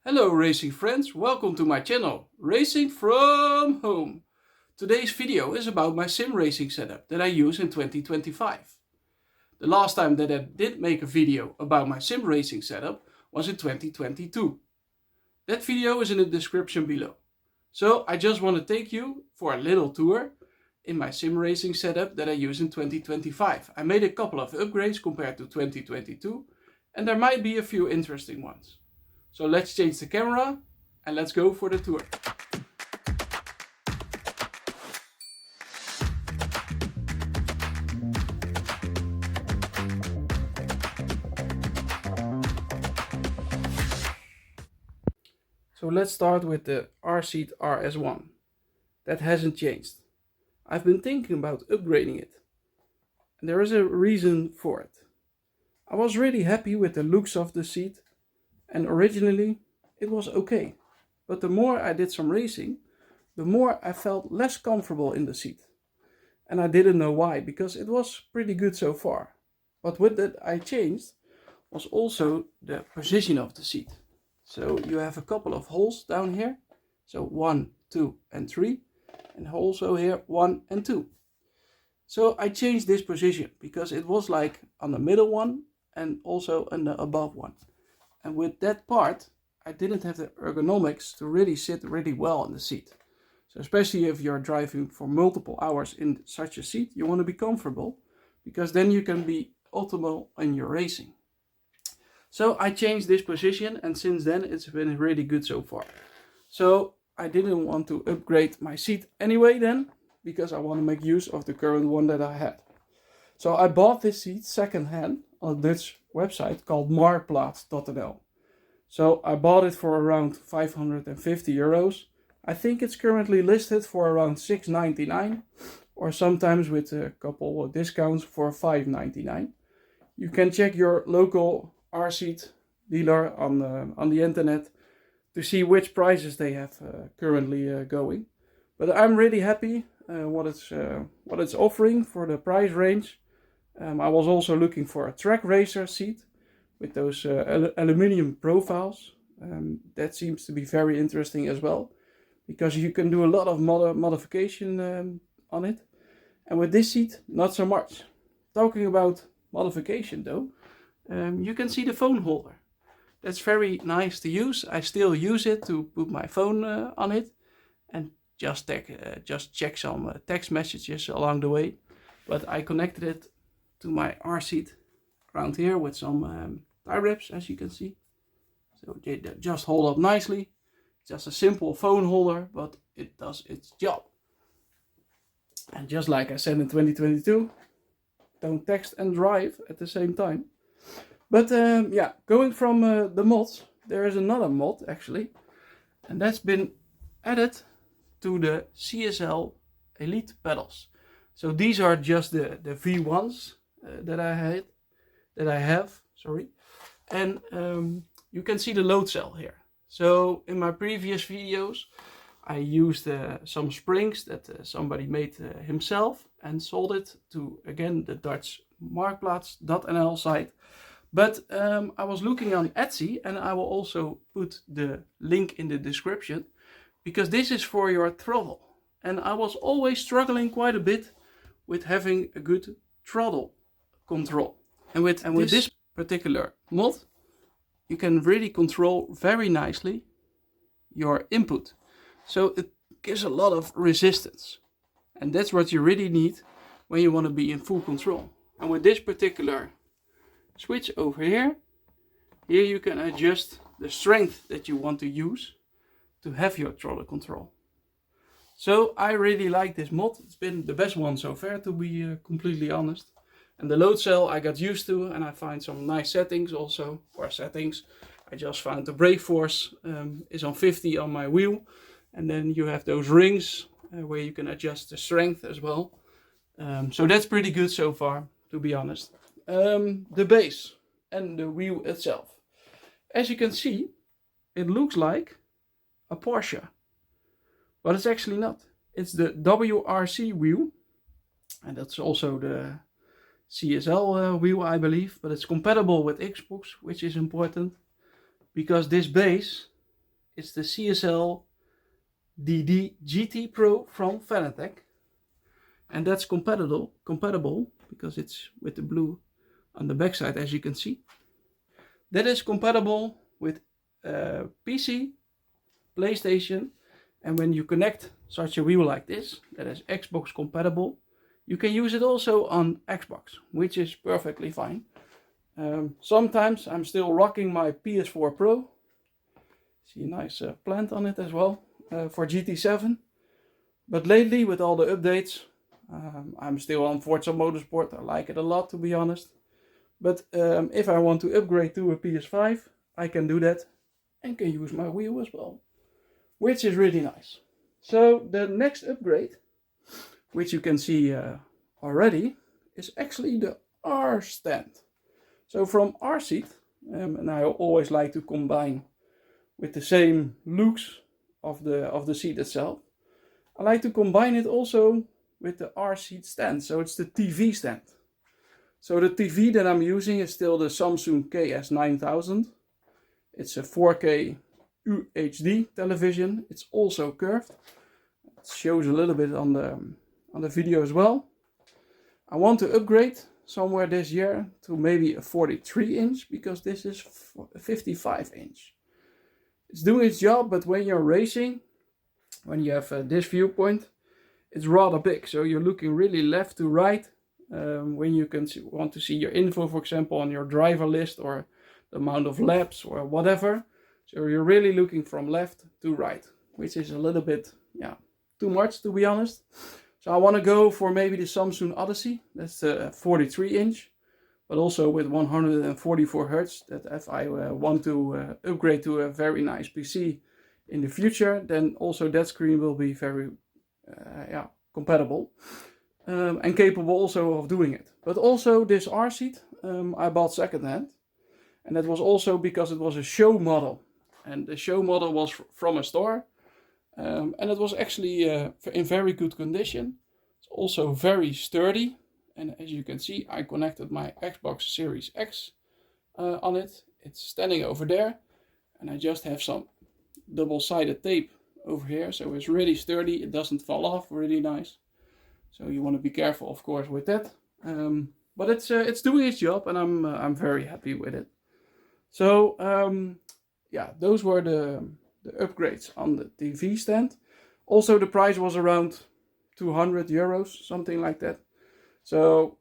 Hello racing friends, welcome to my channel, Racing from Home. Today's video is about my sim racing setup that I use in 2025. The last time that I did make a video about my sim racing setup was in 2022. That video is in the description below. So I just want to take you for a little tour in my sim racing setup that I use in 2025. I made a couple of upgrades compared to 2022 and there might be a few interesting ones. So let's change the camera and let's go for the tour. So let's start with the Rseat RS1. That hasn't changed. I've been thinking about upgrading it. And there is a reason for it. I was really happy with the looks of the seat. And originally it was okay, but the more I did some racing, the more I felt less comfortable in the seat. And I didn't know why, because it was pretty good so far. But what that I changed was also the position of the seat. So you have a couple of holes down here. So 1, 2 and 3. And also here 1 and 2. So I changed this position because it was like on the middle one and also on the above one. And with that part, I didn't have the ergonomics to really sit really well in the seat. So especially if you're driving for multiple hours in such a seat, you want to be comfortable, because then you can be optimal in your racing. So I changed this position, and since then it's been really good so far. So I didn't want to upgrade my seat anyway then, because I want to make use of the current one that I had. So I bought this seat second-hand on a Dutch website called marktplaats.nl. So I bought it for around 550 euros. I think it's currently listed for around 6.99 or sometimes with a couple of discounts for 5.99. You can check your local Rseat dealer on the internet to see which prices they have currently going. But I'm really happy what it's offering for the price range. I was also looking for a track racer seat with those aluminium profiles. That seems to be very interesting as well, because you can do a lot of modification on it. And with this seat, not so much. Talking about modification though, you can see the phone holder. That's very nice to use. I still use it to put my phone on it and just check some text messages along the way. But I connected it to my Rseat around here with some tie wraps, as you can see. So they just hold up nicely. Just a simple phone holder, but it does its job. And just like I said in 2022, don't text and drive at the same time. But yeah, going from the mods, there is another mod actually, and that's been added to the CSL Elite pedals. So these are just the V1s that I have, sorry. And you can see the load cell here. So in my previous videos, I used some springs that somebody made himself and sold it to, again, the Dutch marktplaats.nl site. But I was looking on Etsy, and I will also put the link in the description, because this is for your throttle. And I was always struggling quite a bit with having a good throttle control. And with this particular mod, you can really control very nicely your input. So it gives a lot of resistance. And that's what you really need when you want to be in full control. And with this particular switch over here you can adjust the strength that you want to use to have your throttle control. So I really like this mod. It's been the best one so far, to be completely honest. And the load cell I got used to, and I find some nice settings also, or settings. I just found the brake force is on 50 on my wheel. And then you have those rings where you can adjust the strength as well. So that's pretty good so far, to be honest. The base and the wheel itself. As you can see, it looks like a Porsche. But it's actually not. It's the WRC wheel. And that's also the CSL wheel, I believe. But it's compatible with Xbox, which is important. Because this base It's the CSL DD GT PRO from Fanatec. And that's compatible because it's with the blue on the backside, as you can see. That is compatible with PC, PlayStation, and when you connect such a wheel like this, that is Xbox compatible, you can use it also on Xbox, which is perfectly fine. Sometimes I'm still rocking my PS4 Pro. See a nice plant on it as well for GT7. But lately, with all the updates, I'm still on Forza Motorsport. I like it a lot, to be honest. But if I want to upgrade to a PS5, I can do that and can use my wheel as well, which is really nice. So the next upgrade, which you can see already, is actually the R stand. So from Rseat, and I always like to combine with the same looks of the seat itself, I like to combine it also with the Rseat stand. So it's the TV stand. So the TV that I'm using is still the Samsung KS9000. It's a 4K UHD television. It's also curved. It shows a little bit on the video as well. I want to upgrade somewhere this year to maybe a 43 inch because this is a 55 inch. It's doing its job, but when you're racing, when you have this viewpoint, it's rather big. So you're looking really left to right when you want to see your info, for example, on your driver list or the amount of laps or whatever. So you're really looking from left to right, which is a little bit, too much, to be honest. So I want to go for maybe the Samsung Odyssey. That's a 43 inch, but also with 144 Hz. That if I want to upgrade to a very nice PC in the future, then also that screen will be very compatible and capable also of doing it. But also this Rseat I bought secondhand, and that was also because it was a show model, and the show model was from a store, and it was actually in very good condition. It's also very sturdy, and as you can see, I connected my Xbox Series X on it. It's standing over there, and I just have some double-sided tape over here, so it's really sturdy. It doesn't fall off, really nice. So you want to be careful, of course, with that. But it's doing its job, and I'm very happy with it. So those were the upgrades on the TV stand. Also, the price was around 200 euros, something like that. So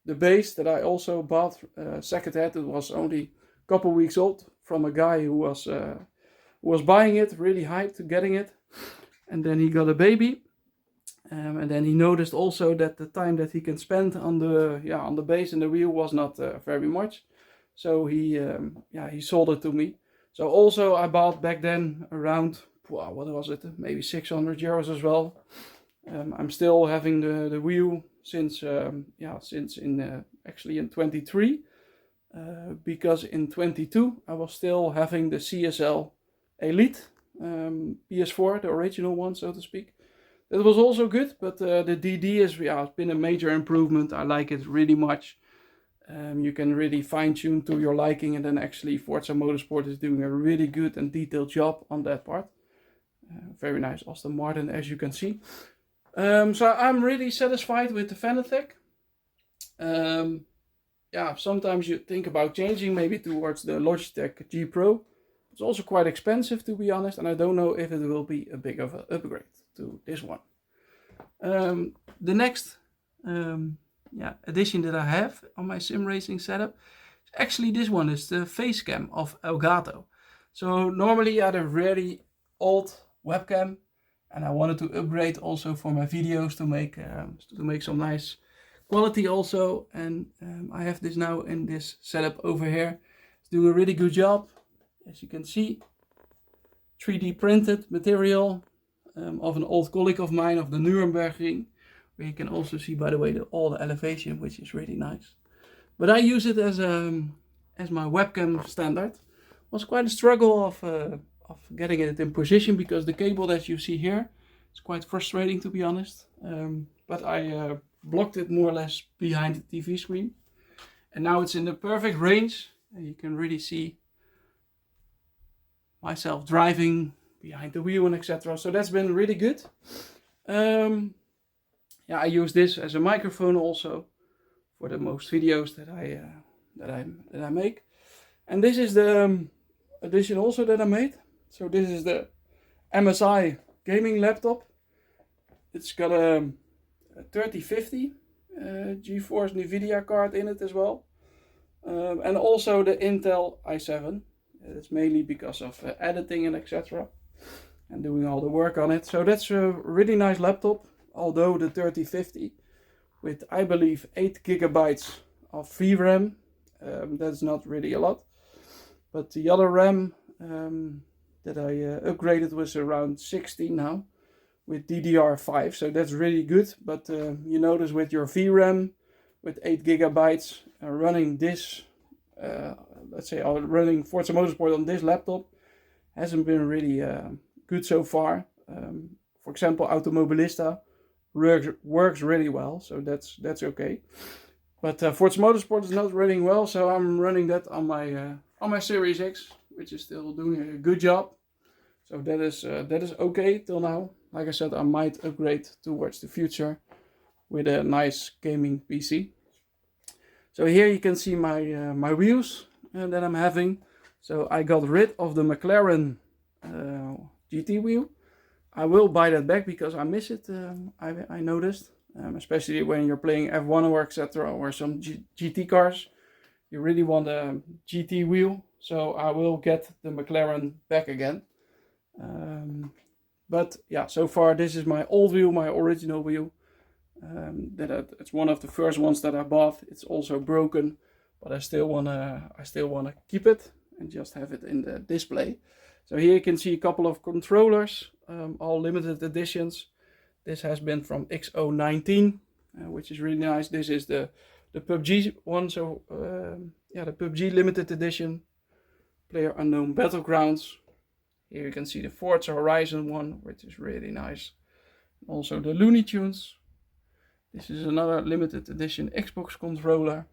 the base that I also bought secondhand, it was only a couple weeks old from a guy who was buying it, really hyped getting it, and then he got a baby, and then he noticed also that the time that he can spend on the base and the wheel was not very much, so he sold it to me. So also I bought back then around, what was it, maybe 600 euros as well. I'm still having the wheel since actually in 23, because in 22 I was still having the CSL Elite PS4, the original one, so to speak. That was also good, but the DD has been a major improvement. I like it really much. You can really fine-tune to your liking, and then actually Forza Motorsport is doing a really good and detailed job on that part. Very nice Aston Martin, as you can see. So I'm really satisfied with the Fanatec. Sometimes you think about changing maybe towards the Logitech G Pro. It's also quite expensive, to be honest, and I don't know if it will be a big of an upgrade to this one. The next addition that I have on my sim racing setup is actually this one. Is the Facecam of Elgato. So normally I had a really old webcam, and I wanted to upgrade also for my videos to make some nice quality also. And I have this now in this setup over here. It's doing a really good job. As you can see, 3D printed material of an old colleague of mine of the Nuremberg, where you can also see, by the way, all the elevation, which is really nice. But I use it as my webcam standard. It was quite a struggle of getting it in position, because the cable that you see here is quite frustrating, to be honest. But I blocked it more or less behind the TV screen, and now it's in the perfect range, and you can really see myself driving behind the wheel and etc. So that's been really good. Yeah, I use this as a microphone also for the most videos that I make. And this is the edition also that I made. So this is the MSI gaming laptop. It's got a 3050 GeForce NVIDIA card in it as well. And also the Intel i7. It's mainly because of editing and etc. and doing all the work on it. So that's a really nice laptop. Although the 3050 with, I believe, 8 GB of VRAM, that's not really a lot. But the other RAM that I upgraded was around 16 now with DDR5, so that's really good. But you notice with your VRAM with 8 GB running this, let's say running Forza Motorsport on this laptop hasn't been really good so far. For example, Automobilista works really well, so that's okay. But Forza Motorsport is not running well, so I'm running that on my Series X, which is still doing a good job. So that is okay till now. Like I said, I might upgrade towards the future with a nice gaming PC. So here you can see my wheels that I'm having. So I got rid of the McLaren GT wheel. I will buy that back because I miss it, I noticed. Especially when you're playing F1 or etc. or some GT cars. You really want a GT wheel. So I will get the McLaren back again. But yeah, so far this is my old wheel, my original wheel. It's one of the first ones that I bought. It's also broken, but I still wanna keep it and just have it in the display. So here you can see a couple of controllers, all limited editions. This has been from XO19, which is really nice. This is the PUBG one, so yeah, the PUBG limited edition, PlayerUnknown Battlegrounds. Here you can see the Forza Horizon one, which is really nice. Also the Looney Tunes. This is another limited edition Xbox controller.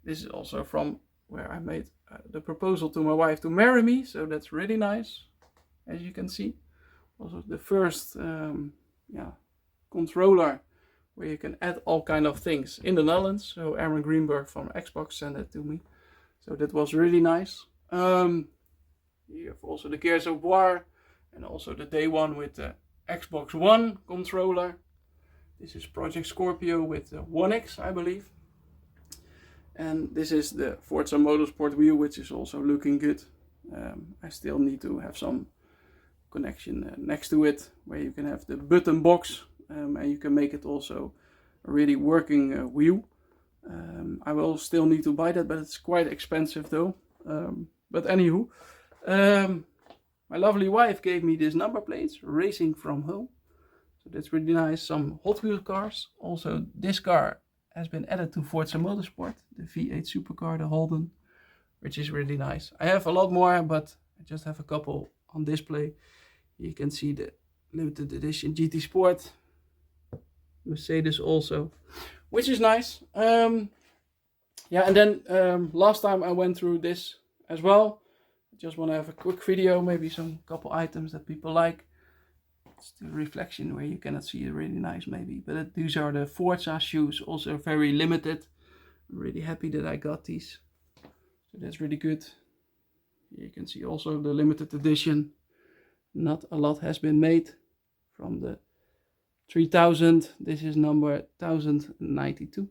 This is also from where I made the proposal to my wife to marry me, so that's really nice, as you can see. Also the first controller where you can add all kind of things in the Netherlands. So Aaron Greenberg from Xbox sent it to me. So that was really nice. You have also the Gears of War and also the day one with the Xbox One controller. This is Project Scorpio with the 1X, I believe. And this is the Forza Motorsport wheel, which is also looking good. I still need to have some connection next to it where you can have the button box and you can make it also a really working wheel. I will still need to buy that, but it's quite expensive though. But anywho, my lovely wife gave me these number plates, Racing from Home. So that's really nice. Some Hot Wheels cars. Also this car has been added to Forza Motorsport, the V8 supercar, the Holden, which is really nice. I have a lot more, but I just have a couple on display. You can see the limited edition GT Sport, Mercedes also, which is nice. Yeah, and then last time I went through this as well. I just want to have a quick video, maybe some couple items that people like. It's the reflection where you cannot see it, really nice maybe. But these are the Forza shoes, also very limited. I'm really happy that I got these. So that's really good. Here you can see also the limited edition. Not a lot has been made from the 3000. This is number 1092.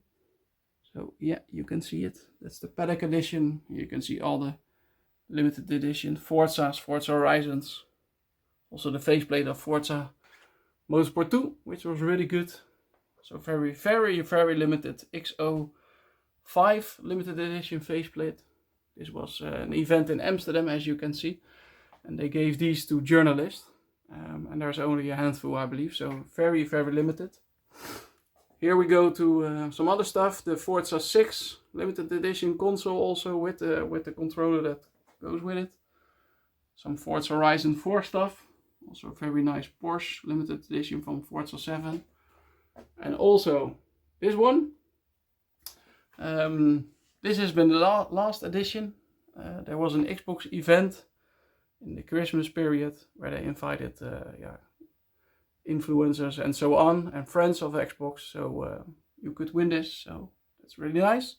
So yeah, you can see it. That's the paddock edition. You can see all the limited edition Forzas, Forza Horizons. Also the faceplate of Forza Motorsport 2, which was really good. So very, very, very limited XO5 limited edition faceplate. This was an event in Amsterdam, as you can see. And they gave these to journalists. And there's only a handful, I believe. So very, very limited. Here we go to some other stuff. The Forza 6 limited edition console also with the controller that goes with it. Some Forza Horizon 4 stuff. Also very nice Porsche limited edition from Forza 7. And also this one. This has been the last edition. There was an Xbox event in the Christmas period where they invited influencers and so on, and friends of Xbox, so you could win this, so that's really nice.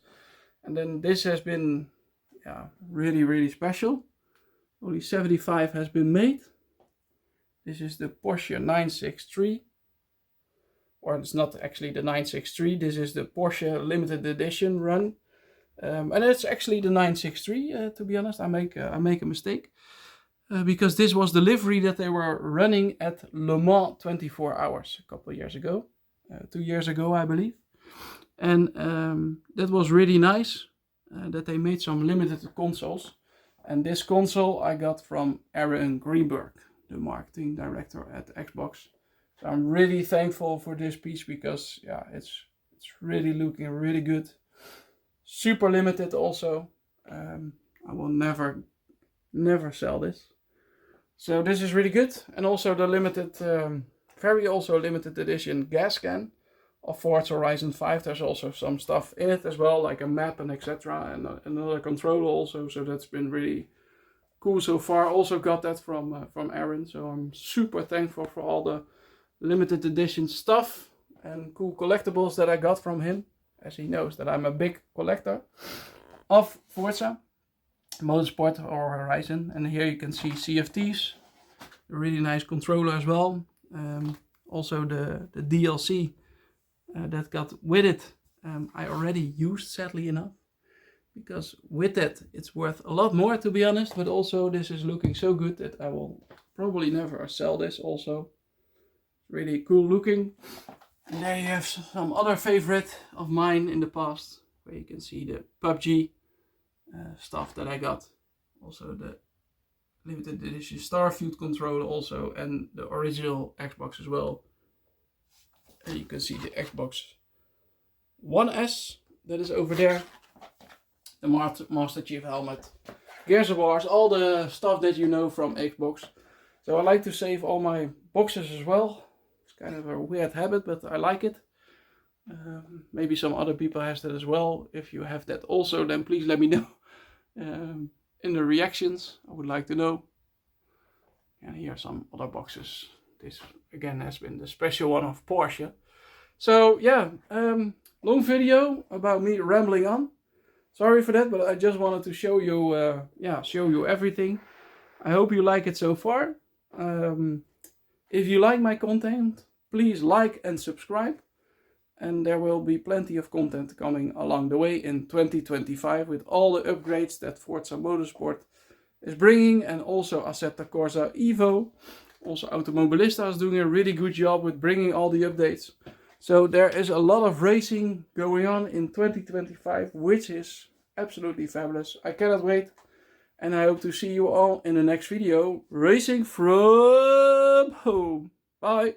And then this has been really special. Only 75 has been made. This is the Porsche 963, or it's not actually the 963, this is the Porsche limited edition run. And it's actually the 963, to be honest. I make a mistake. Because this was the livery that they were running at Le Mans 24 hours a couple of years ago. 2 years ago, I believe. And that was really nice that they made some limited consoles. And this console I got from Aaron Greenberg, the marketing director at Xbox. So I'm really thankful for this piece because it's really looking really good. Super limited also. I will never sell this. So this is really good. And also the limited, very also limited edition gas can of Forza Horizon 5. There's also some stuff in it as well, like a map and etc. And another controller also. So that's been really cool so far. Also got that from Aaron. So I'm super thankful for all the limited edition stuff and cool collectibles that I got from him. As he knows that I'm a big collector of Forza Motorsport or Horizon. And here you can see CFTs, a really nice controller as well. Also the DLC that got with it, I already used, sadly enough, because with that it's worth a lot more, to be honest. But also this is looking so good that I will probably never sell this. Also really cool looking. And there you have some other favorite of mine in the past, where you can see the PUBG stuff that I got. Also the limited edition Starfield controller also, and the original Xbox as well. And you can see the Xbox One S that is over there. The Master Chief helmet, Gears of War, all the stuff that you know from Xbox. So I like to save all my boxes as well. It's kind of a weird habit, but I like it. Maybe some other people have that as well. If you have that also, then please let me know in the reactions. I would like to know. And here are some other boxes. This again has been the special one of Porsche. So yeah, long video about me rambling on. Sorry for that, but I just wanted to show you, show you everything. I hope you like it so far. If you like my content, please like and subscribe. And there will be plenty of content coming along the way in 2025 with all the upgrades that Forza Motorsport is bringing, and also Assetto Corsa Evo. Also Automobilista is doing a really good job with bringing all the updates. So there is a lot of racing going on in 2025, which is absolutely fabulous. I cannot wait. And I hope to see you all in the next video, racing from home. Bye.